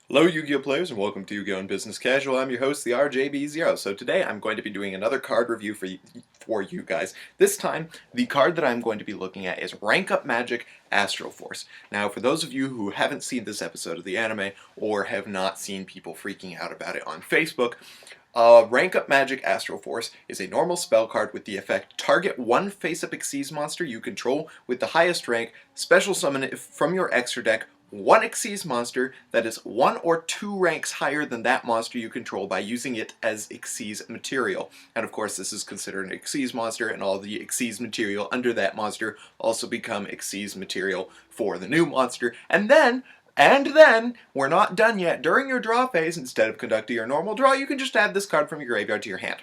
Hello Yu-Gi-Oh players and welcome to Yu-Gi-Oh! Business Casual. I'm your host, the RJB0. So today I'm going to be doing another card review for you guys. This time, the card that I'm going to be looking at is Rank-Up-Magic Astral Force. Now, for those of you who haven't seen this episode of the anime or have not seen people freaking out about it on Facebook, Rank-Up-Magic Astral Force is a normal spell card with the effect target one face-up Xyz monster you control with the highest rank, special summon it from your extra deck, one Xyz monster that is one or two ranks higher than that monster you control by using it as Xyz material. And of course this is considered an Xyz monster, and all the Xyz material under that monster also become Xyz material for the new monster. And then, we're not done yet. During your draw phase, instead of conducting your normal draw, you can just add this card from your graveyard to your hand.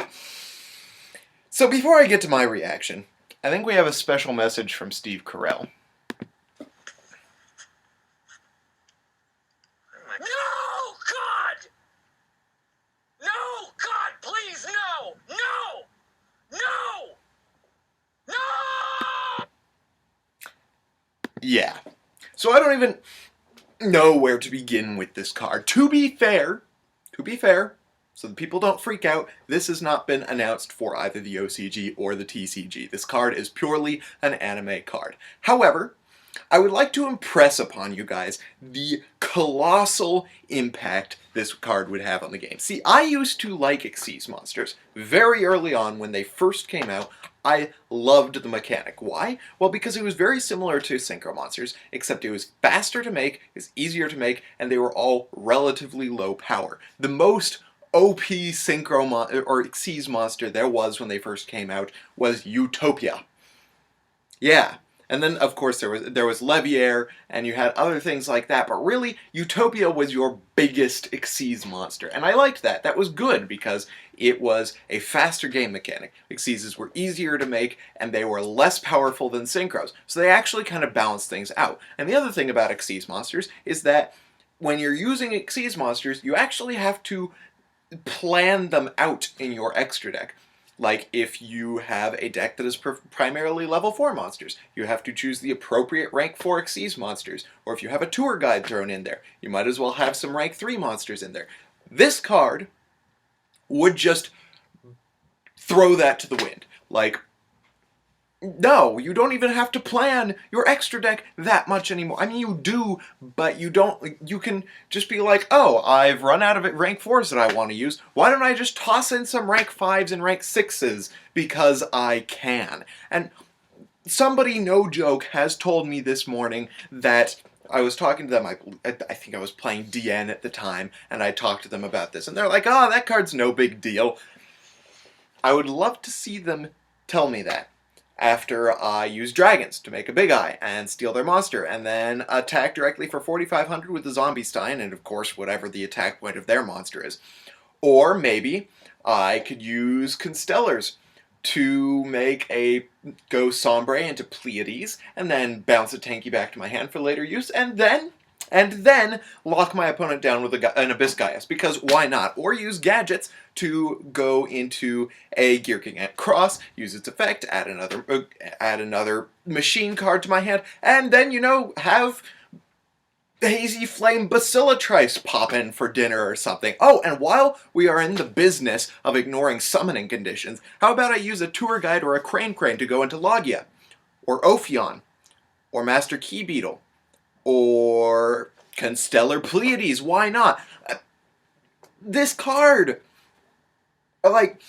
So before I get to my reaction, I think we have a special message from Steve Carell. No, God! No, God, please, no! No! No! No! Yeah. So I don't even know where to begin with this card. To be fair, so that people don't freak out, this has not been announced for either the OCG or the TCG. This card is purely an anime card. However, I would like to impress upon you guys the colossal impact this card would have on the game. See, I used to like Xyz monsters. Very early on, when they first came out, I loved the mechanic. Why? Well, because it was very similar to Synchro monsters, except it was faster to make, it was easier to make, and they were all relatively low power. The most OP Synchro or Xyz monster there was when they first came out was Utopia. Yeah. And then, of course, there was Leviair, and you had other things like that. But really, Utopia was your biggest Xyz monster. And I liked that. That was good, because it was a faster game mechanic. Xyzes were easier to make, and they were less powerful than Synchros. So they actually kind of balanced things out. And the other thing about Xyz monsters is that when you're using Xyz monsters, you actually have to plan them out in your extra deck. Like if you have a deck that is primarily level 4 monsters, you have to choose the appropriate rank 4 Xyz monsters. Or if you have a tour guide thrown in there, you might as well have some rank 3 monsters in there. This card would just throw that to the wind. Like, no, you don't even have to plan your extra deck that much anymore. I mean, you do, but you don't. You can just be like, oh, I've run out of rank 4s that I want to use. Why don't I just toss in some rank 5s and rank 6s because I can? And somebody, no joke, has told me this morning that I was talking to them, I think I was playing DN at the time, and I talked to them about this, and they're like, oh, that card's no big deal. I would love to see them tell me that after I use dragons to make a big eye and steal their monster, and then attack directly for 4,500 with the Zombie Stein, and of course whatever the attack point of their monster is. Or maybe I could use Constellars to make go Sombre into Pleiades, and then bounce a Tanky back to my hand for later use, and then lock my opponent down with an Abyss Gaius, because why not? Or use gadgets to go into a Gear King at Cross, use its effect, add another machine card to my hand, and then, you know, have Hazy Flame Basilatrice pop in for dinner or something. Oh, and while we are in the business of ignoring summoning conditions, how about I use a Tour Guide or a Crane to go into Logia, or Ophion, or Master Key Beetle, or Constellar Pleiades, why not? This card, like,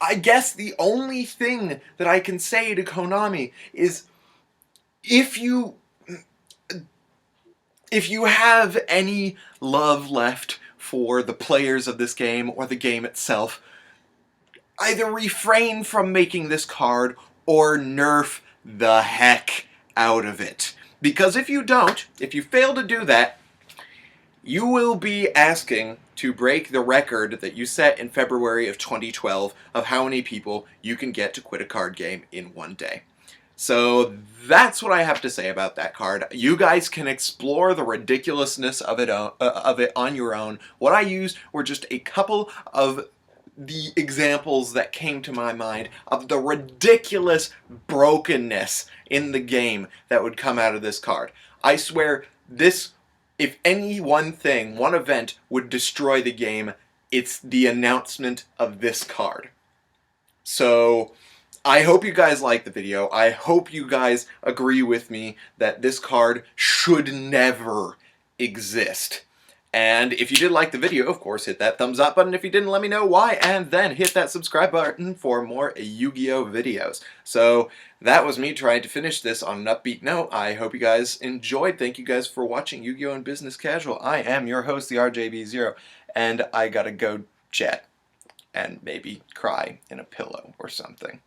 I guess the only thing that I can say to Konami is, if you have any love left for the players of this game or the game itself, either refrain from making this card or nerf the heck out of it. Because if you don't, if you fail to do that, you will be asking to break the record that you set in February of 2012 of how many people you can get to quit a card game in one day. So that's what I have to say about that card. You guys can explore the ridiculousness of it on your own. What I used were just a couple of the examples that came to my mind of the ridiculous brokenness in the game that would come out of this card. I swear, this if any one thing, one event would destroy the game, it's the announcement of this card. So I hope you guys like the video. I hope you guys agree with me that this card should never exist. And if you did like the video, of course, hit that thumbs up button. If you didn't, let me know why, and then hit that subscribe button for more Yu-Gi-Oh! Videos. So that was me trying to finish this on an upbeat note. I hope you guys enjoyed. Thank you guys for watching Yu-Gi-Oh! And Business Casual. I am your host, the RJB0, and I gotta go chat and maybe cry in a pillow or something.